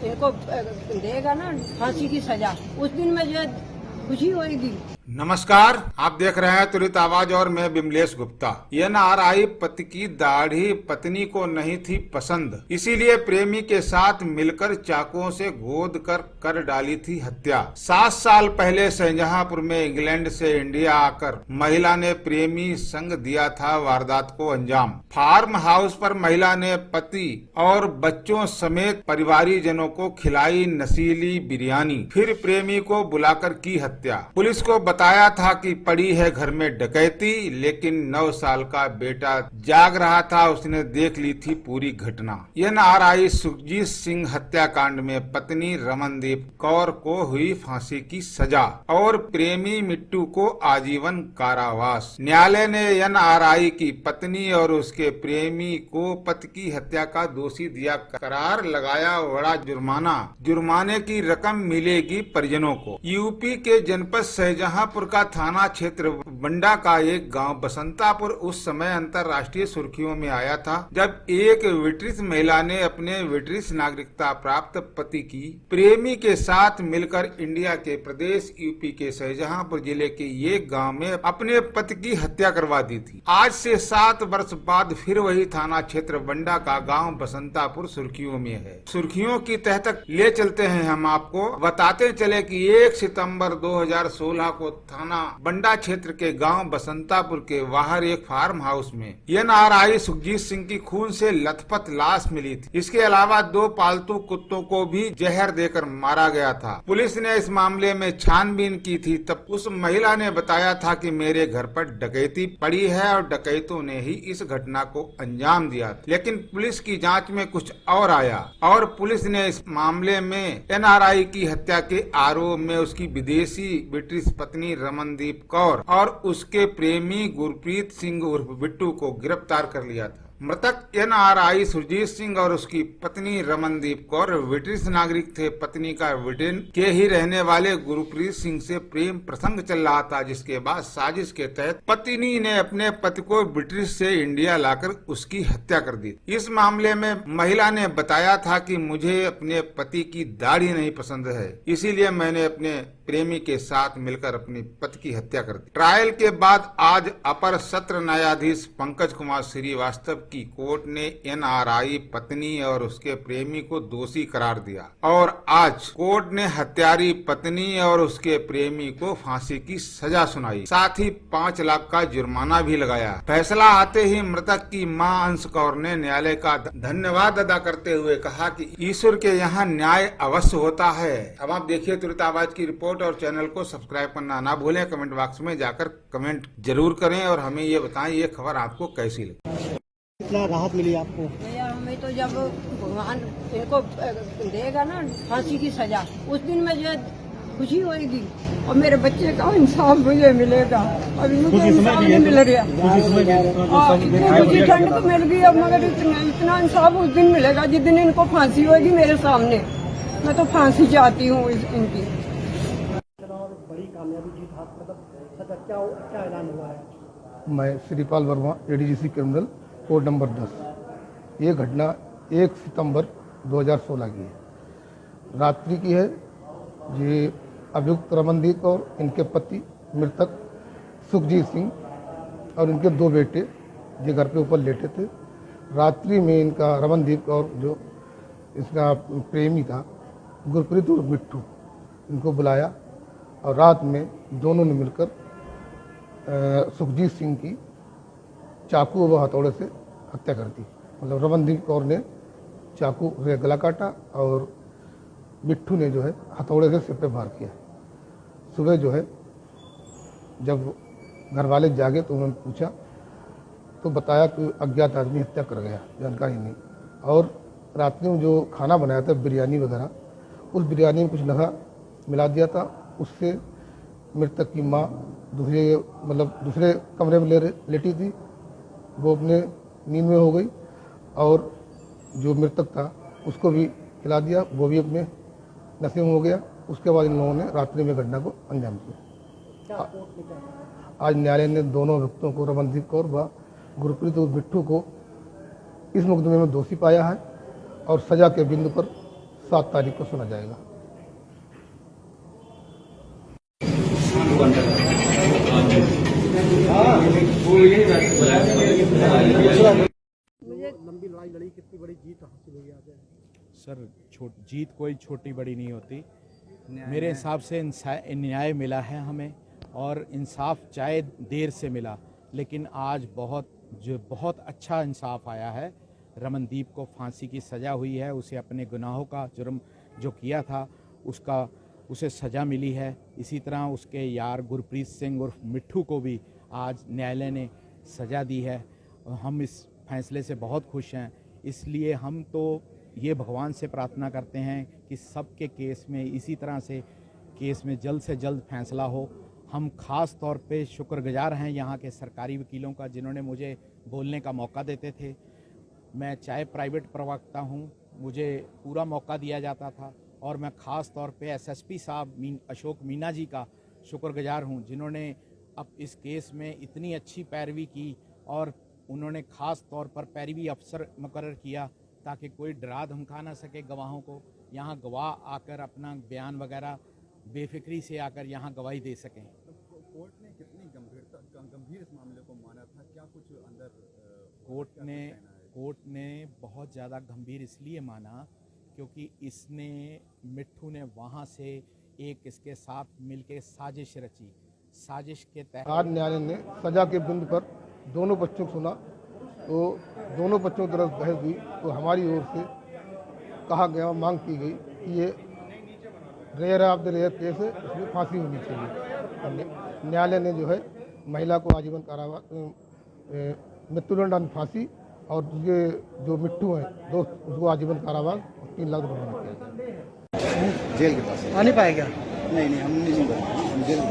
इनको देगा ना फांसी की सजा, उस दिन मुझे खुशी होगी। नमस्कार, आप देख रहे हैं तुरंत आवाज और मैं बिमलेश गुप्ता। एनआरआई पति की दाढ़ी पत्नी को नहीं थी पसंद, इसीलिए प्रेमी के साथ मिलकर चाकुओं से गोद कर डाली थी हत्या। 7 साल पहले शाहजहांपुर में इंग्लैंड से इंडिया आकर महिला ने प्रेमी संग दिया था वारदात को अंजाम। फार्म हाउस पर महिला ने पति और बच्चों समेत परिवारीजनों को खिलाई नशीली बिरयानी, फिर प्रेमी को बुलाकर की हत्या। पुलिस को बताया था कि पड़ी है घर में डकैती, लेकिन 9 साल का बेटा जाग रहा था, उसने देख ली थी पूरी घटना। एनआरआई सुखजीत सिंह हत्याकांड में पत्नी रमनदीप कौर को हुई फांसी की सजा और प्रेमी मिट्टू को आजीवन कारावास। न्यायालय ने एनआरआई की पत्नी और उसके प्रेमी को पति की हत्या का दोषी दिया करार, लगाया बड़ा जुर्माने की रकम मिलेगी परिजनों को। यूपी के जनपद शाहजहांपुर का थाना क्षेत्र बंडा का एक गांव बसंतापुर उस समय अंतर्राष्ट्रीय सुर्खियों में आया था, जब एक ब्रिटिश महिला ने अपने ब्रिटिश नागरिकता प्राप्त पति की प्रेमी के साथ मिलकर इंडिया के प्रदेश यूपी के शाहजहांपुर जिले के एक गांव में अपने पति की हत्या करवा दी थी। आज से 7 वर्ष बाद फिर वही थाना क्षेत्र बंडा का गांव बसंतापुर सुर्खियों में है। सुर्खियों की तह तक ले चलते हैं, हम आपको बताते चले कि 1 सितंबर 2016 को थाना बंडा क्षेत्र के गांव बसंतापुर के बाहर एक फार्म हाउस में एनआरआई सुखजीत सिंह की खून से लथपथ लाश मिली थी। इसके अलावा 2 पालतू कुत्तों को भी जहर देकर मारा गया था। पुलिस ने इस मामले में छानबीन की थी, तब उस महिला ने बताया था कि मेरे घर पर डकैती पड़ी है और डकैतों ने ही इस घटना को अंजाम दिया। लेकिन पुलिस की जांच में कुछ और आया और पुलिस ने इस मामले में एनआरआई की हत्या के आरोप में उसकी विदेशी ब्रिटिश पत्नी रमनदीप कौर और उसके प्रेमी गुरप्रीत सिंह उर्फ बिट्टू को गिरफ्तार कर लिया था। मृतक एनआरआई सुरजीत सिंह और उसकी पत्नी रमनदीप कौर ब्रिटिश नागरिक थे। पत्नी का ब्रिटेन के ही रहने वाले गुरप्रीत सिंह से प्रेम प्रसंग चल रहा था, जिसके बाद साजिश के तहत पत्नी ने अपने पति को ब्रिटिश से इंडिया लाकर उसकी हत्या कर दी। इस मामले में महिला ने बताया था कि मुझे अपने पति की दाढ़ी नहीं पसंद है, इसीलिए मैंने अपने प्रेमी के साथ मिलकर अपनी पति की हत्या कर दी। ट्रायल के बाद आज अपर सत्र न्यायाधीश पंकज कुमार श्रीवास्तव की कोर्ट ने एनआरआई पत्नी और उसके प्रेमी को दोषी करार दिया और आज कोर्ट ने हत्यारी पत्नी और उसके प्रेमी को फांसी की सजा सुनाई, साथ ही 5 लाख का जुर्माना भी लगाया। फैसला आते ही मृतक की मां अंश कौर ने न्यायालय का धन्यवाद अदा करते हुए कहा कि ईश्वर के यहाँ न्याय अवश्य होता है। अब आप देखिए तुरंत आवाज की रिपोर्ट और चैनल को सब्सक्राइब करना ना भूलें। कमेंट बॉक्स में जाकर कमेंट जरूर करें और हमें ये बताएं ये खबर आपको कैसी लगी। कितना राहत मिली आपको? भैया हमें तो जब भगवान इनको देगा ना फांसी की सजा, उस दिन मुझे खुशी होगी और मेरे बच्चे का इंसाफ मुझे मिलेगा। अभी मुझे इंसाफ नहीं मिल रहा, मुझे ठंड को मिल गई अब, मगर इतना इंसाफ उस दिन मिलेगा जिस दिन इनको फांसी होगी मेरे सामने। मैं तो फांसी चाहती हूँ इनकी। बड़ी कामयाबी जीत हाथ मतलब क्या ऐलान हुआ है? मैं Shripal Verma, ADGC criminal code number 10। ये घटना 1 सितंबर 2016 की है, रात्रि की है। ये अभियुक्त रमनदीप और इनके पति मृतक सुखजीत सिंह और इनके 2 बेटे ये घर पे ऊपर लेटे थे। रात्रि में इनका रमनदीप और जो इसका प्रेमी था गुरप्रीत और बिट्टू, इनको बुलाया और रात में दोनों ने मिलकर सुखजीत सिंह की चाकू व हथौड़े से हत्या कर दी। मतलब रमनदीप कौर ने चाकू से गला काटा और बिट्टू ने जो है हथौड़े से सिर पे वार किया। सुबह जो है जब घर वाले जागे तो उन्होंने पूछा तो बताया कि अज्ञात आदमी हत्या कर गया, जानकारी नहीं। और रात्रि में जो खाना बनाया था बिरयानी वगैरह, उस बिरयानी में कुछ नशा मिला दिया था। उससे मृतक की माँ दूसरे कमरे में लेटी थी, वो अपने नींद में हो गई और जो मृतक था उसको भी खिला दिया, वो भी अपने नशे में हो गया। उसके बाद इन लोगों ने रात्रि में घटना को अंजाम दिया। आज न्यायालय ने दोनों अभियुक्तों को रमनदीप कौर व गुरप्रीत और बिट्टू को इस मुकदमे में दोषी पाया है और सजा के बिंदु पर 7 तारीख को सुना जाएगा। लंबी लड़ाई लड़ी, कितनी बड़ी जीत हासिल हुई आज? सर जीत कोई छोटी बड़ी नहीं होती। मेरे हिसाब से न्याय मिला है हमें, और इंसाफ चाहे देर से मिला, लेकिन आज बहुत अच्छा इंसाफ आया है। रमनदीप को फांसी की सज़ा हुई है, उसे अपने गुनाहों का जुर्म जो किया था उसे सज़ा मिली है। इसी तरह उसके यार गुरप्रीत सिंह उर्फ मिट्ठू को भी आज न्यायालय ने सज़ा दी है। हम इस फैसले से बहुत खुश हैं। इसलिए हम तो ये भगवान से प्रार्थना करते हैं कि सबके केस में इसी तरह से केस में जल्द से जल्द फैसला हो। हम ख़ास तौर पे शुक्रगुजार हैं यहाँ के सरकारी वकीलों का, जिन्होंने मुझे बोलने का मौका देते थे। मैं चाहे प्राइवेट प्रवक्ता हूँ, मुझे पूरा मौका दिया जाता था, और मैं ख़ास तौर पे एसएसपी साहब अशोक मीना जी का शुक्रगुजार हूँ, जिन्होंने अब इस केस में इतनी अच्छी पैरवी की, और उन्होंने ख़ास तौर पर पैरवी अफसर मुकर्रर किया ताकि कोई डरा धमका ना सके गवाहों को। यहाँ गवाह आकर अपना बयान वगैरह बेफिक्री से आकर यहाँ गवाही दे सकें। कोर्ट ने कितनी गंभीर इस मामले को माना था? क्या कुछ अंदर कोर्ट ने बहुत ज़्यादा गंभीर इसलिए माना क्योंकि मिट्ठू ने वहाँ से एक इसके साथ मिलके साजिश रची। साजिश के तहत आज न्यायालय ने सजा के बिंदु पर दोनों पक्षों को सुना, तो दोनों पक्षों की तरफ बहस हुई, तो हमारी ओर से कहा गया, मांग की गई कि ये rare of the rare case है, इसमें फांसी होनी चाहिए। न्यायालय ने जो है महिला को आजीवन कारावास, मृत्युदंड और फांसी, और ये जो मिट्ठू हैं दोस्त उसको आजीवन कारावास और 3 लाख रुपये किया। जेल के पास आ नहीं पाएगा? नहीं, हम नहीं जेल में